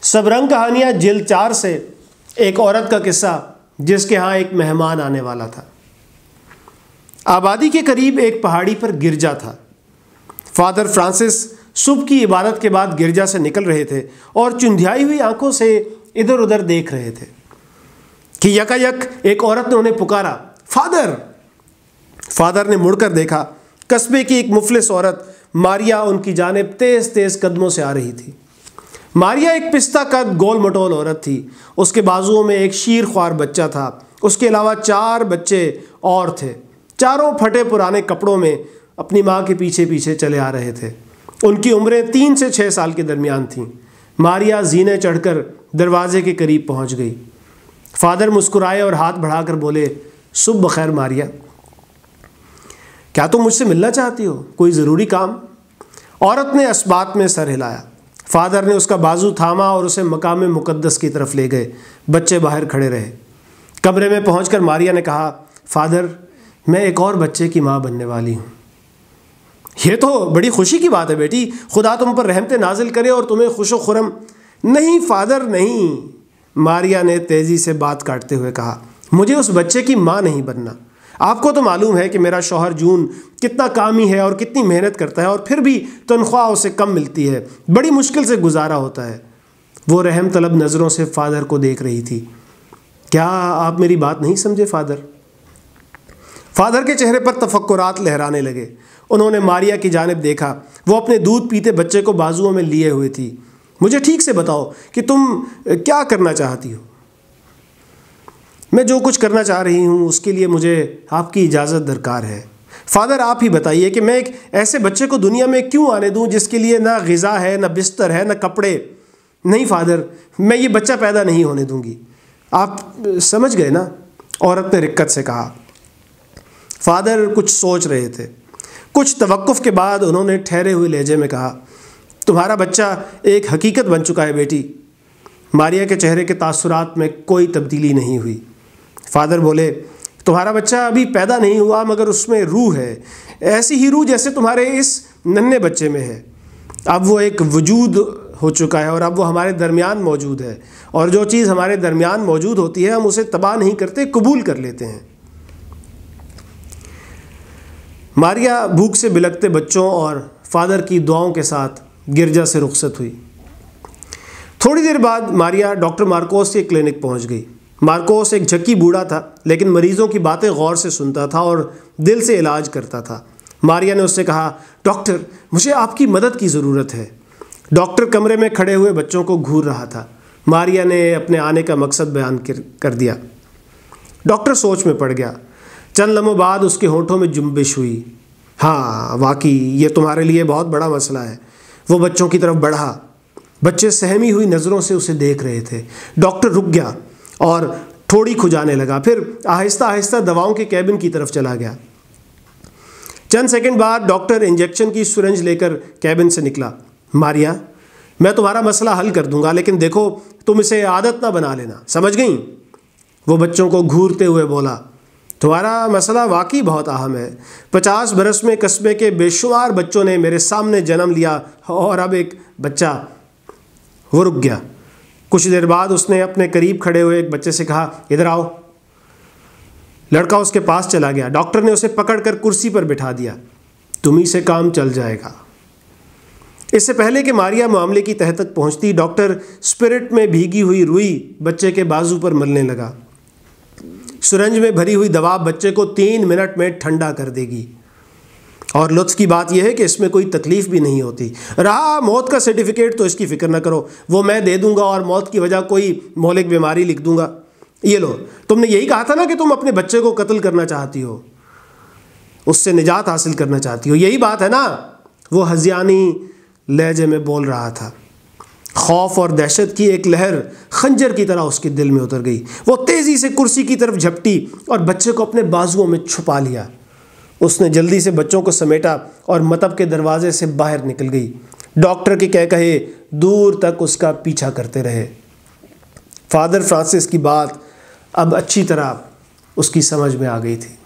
सबरंग कहानियाँ जिल्द 4 से एक औरत का किस्सा जिसके यहाँ एक मेहमान आने वाला था। आबादी के करीब एक पहाड़ी पर गिरजा था। फादर फ्रांसिस सुबह की इबादत के बाद गिरजा से निकल रहे थे और चुंधियाई हुई आंखों से इधर उधर देख रहे थे कि यकायक एक औरत ने उन्हें पुकारा, फादर। फादर ने मुड़कर देखा। कस्बे की एक मुफलिस औरत मारिया उनकी जानिब तेज तेज कदमों से आ रही थी। मारिया एक पिस्ता कद गोल मटोल औरत थी। उसके बाजुओं में एक शीर ख्वार बच्चा था। उसके अलावा 4 बच्चे और थे। चारों फटे पुराने कपड़ों में अपनी माँ के पीछे पीछे चले आ रहे थे। उनकी उम्रें 3 से 6 साल के दरमियान थीं। मारिया जीने चढ़कर दरवाजे के करीब पहुंच गई। फादर मुस्कुराए और हाथ बढ़ाकर बोले, सुबह बखैर मारिया, क्या तुम मुझसे मिलना चाहती हो? कोई ज़रूरी काम? औरत ने अस्बात में सर हिलाया। फादर ने उसका बाजू थामा और उसे मकाम मुकद्दस की तरफ ले गए। बच्चे बाहर खड़े रहे। कमरे में पहुंचकर मारिया ने कहा, फादर, मैं एक और बच्चे की माँ बनने वाली हूँ। ये तो बड़ी खुशी की बात है बेटी। खुदा तुम पर रहमतें नाजिल करे और तुम्हें खुशो खुरम। नहीं फादर, नहीं, मारिया ने तेज़ी से बात काटते हुए कहा, मुझे उस बच्चे की माँ नहीं बनना। आपको तो मालूम है कि मेरा शौहर जून कितना कामी है और कितनी मेहनत करता है और फिर भी तनख्वाह उसे कम मिलती है। बड़ी मुश्किल से गुजारा होता है। वो रहम तलब नज़रों से फादर को देख रही थी। क्या आप मेरी बात नहीं समझे फादर? फादर के चेहरे पर तफक्कुरात लहराने लगे। उन्होंने मारिया की जानिब देखा। वो अपने दूध पीते बच्चे को बाजुओं में लिए हुए थी। मुझे ठीक से बताओ कि तुम क्या करना चाहती हो? मैं जो कुछ करना चाह रही हूँ उसके लिए मुझे आपकी इजाज़त दरकार है। फादर, आप ही बताइए कि मैं एक ऐसे बच्चे को दुनिया में क्यों आने दूँ जिसके लिए ना ग़िज़ा है, ना बिस्तर है, ना कपड़े। नहीं फादर, मैं ये बच्चा पैदा नहीं होने दूँगी। आप समझ गए ना? औरत ने रिक्कत से कहा। फादर कुछ सोच रहे थे। कुछ तवक्कुफ़ के बाद उन्होंने ठहरे हुए लहजे में कहा, तुम्हारा बच्चा एक हकीकत बन चुका है बेटी। मारिया के चेहरे के तासुरात में कोई तब्दीली नहीं हुई। फादर बोले, तुम्हारा बच्चा अभी पैदा नहीं हुआ मगर उसमें रूह है, ऐसी ही रूह जैसे तुम्हारे इस नन्हे बच्चे में है। अब वो एक वजूद हो चुका है और अब वो हमारे दरमियान मौजूद है। और जो चीज़ हमारे दरमियान मौजूद होती है हम उसे तबाह नहीं करते, कबूल कर लेते हैं। मारिया भूख से बिलखते बच्चों और फादर की दुआओं के साथ गिरजा से रुखसत हुई। थोड़ी देर बाद मारिया डॉक्टर मार्कोस के क्लिनिक पहुंच गई। मार्कोस एक झक्की बूढ़ा था लेकिन मरीज़ों की बातें गौर से सुनता था और दिल से इलाज करता था। मारिया ने उससे कहा, डॉक्टर, मुझे आपकी मदद की ज़रूरत है। डॉक्टर कमरे में खड़े हुए बच्चों को घूर रहा था। मारिया ने अपने आने का मकसद बयान कर दिया। डॉक्टर सोच में पड़ गया। चंद लम्हों बाद उसके होंठों में जुम्बिश हुई। हाँ, वाकई ये तुम्हारे लिए बहुत बड़ा मसला है। वो बच्चों की तरफ बढ़ा। बच्चे सहमी हुई नज़रों से उसे देख रहे थे। डॉक्टर रुक गया और थोड़ी खुजाने लगा। फिर आहिस्ता आहिस्ता दवाओं के कैबिन की तरफ चला गया। चंद सेकंड बाद डॉक्टर इंजेक्शन की सिरिंज लेकर कैबिन से निकला। मारिया, मैं तुम्हारा मसला हल कर दूंगा, लेकिन देखो तुम इसे आदत ना बना लेना, समझ गई? वो बच्चों को घूरते हुए बोला, तुम्हारा मसला वाकई बहुत अहम है। 50 बरस में कस्बे के बेशुमार बच्चों ने मेरे सामने जन्म लिया और अब एक बच्चा। वो रुक गया। कुछ देर बाद उसने अपने करीब खड़े हुए एक बच्चे से कहा, इधर आओ। लड़का उसके पास चला गया। डॉक्टर ने उसे पकड़कर कुर्सी पर बिठा दिया। तुम्ही से काम चल जाएगा। इससे पहले कि मारिया मामले की तह तक पहुंचती, डॉक्टर स्पिरिट में भीगी हुई रुई बच्चे के बाजू पर मलने लगा। सिरिंज में भरी हुई दवा बच्चे को 3 मिनट में ठंडा कर देगी। और लुत्फ़ की बात यह है कि इसमें कोई तकलीफ़ भी नहीं होती। रहा मौत का सर्टिफिकेट, तो इसकी फ़िक्र न करो, वो मैं दे दूंगा और मौत की वजह कोई मौलिक बीमारी लिख दूंगा। ये लो, तुमने यही कहा था ना कि तुम अपने बच्चे को कत्ल करना चाहती हो, उससे निजात हासिल करना चाहती हो, यही बात है ना? वो हज़ियानी लहजे में बोल रहा था। खौफ और दहशत की एक लहर खंजर की तरह उसके दिल में उतर गई। वो तेज़ी से कुर्सी की तरफ झपटी और बच्चे को अपने बाजुओं में छुपा लिया। उसने जल्दी से बच्चों को समेटा और मतब के दरवाजे से बाहर निकल गई। डॉक्टर के कह कहे दूर तक उसका पीछा करते रहे। फादर फ्रांसिस की बात अब अच्छी तरह उसकी समझ में आ गई थी।